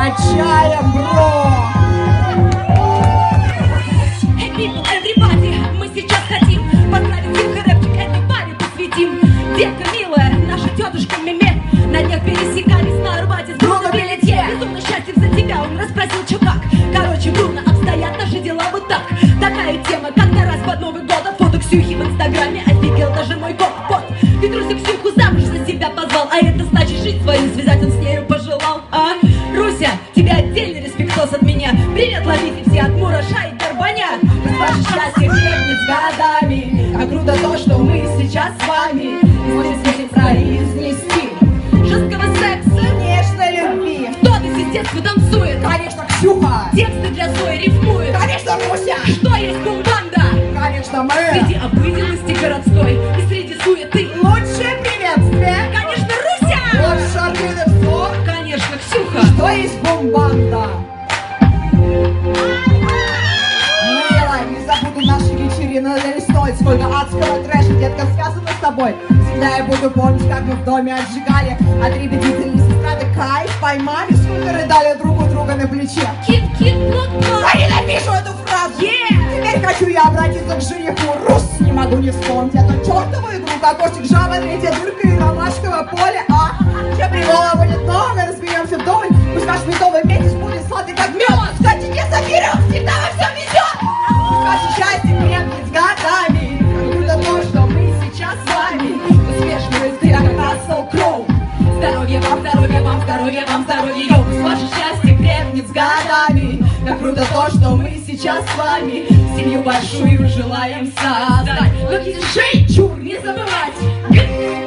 Качаем, бро! Hey people, everybody, мы сейчас хотим поздравить Тимка рэпчик, этой паре посвятим. Детка милая, наша тетушка Меме, на днях пересекались на Арбате с другом билете. Безумно счастлив за тебя, он расспросил, чё как. Короче, бурно обстоят наши дела вот так. Такая тема, когда раз под Новый год от фото Ксюхи в инстаграме офигел даже мой год. Петруся Ксюху замуж за себя позвал, а это значит жизнь свою связать он с нею пожелал. А, Руся, тебе отдельный респектос от меня. Привет, ловите все от Мураша и Горбаня. Ваше счастье крепнет с годами. Как круто то, что мы сейчас с вами сможем произнести жесткого секса, Нежной любви. кто-то из детства танцует, Конечно, Ксюха. тексты для Зои рифмует. Конечно, Руся. Что есть бумбанда? Конечно, мы. Среди обыденности городской и среди суеты. Лучшее приветствие. Конечно, Руся! Лучше открыто все. Конечно, Ксюха! Что есть бомбанда? Милая, не забуду наши вечерины нарисовать. Сколько адского трэша, детка, связано с тобой. Всегда я буду помнить, как мы в доме отжигали от репетиторной сестры кайф поймали. Сколько рыдали друг у друга на плече. Кит-кит, блок-блок! А я напишу эту фразу. Yeah! Теперь хочу я обратиться к жениху. Рус, не могу не вспомнить эту чертову игру. Кокосик, жаба, третья дырка и ромашковое поле. А, чем привола будет новое, разберемся вдоль. Пусть ваш медовый месяц будет сладкий как мед. Кстати, не заберем, всегда во всем везет. Ваше счастье крепнет с годами. Как круто то, что мы сейчас с вами. Успешные ты, как Рассел Кроу. Здоровья вам, здоровья вам, здоровья вам, здоровья йоу. Ваше счастье крепнет с годами. Как круто то, что мы сейчас с вами семью большую желаем создать. Но диджей, чур, не забывать.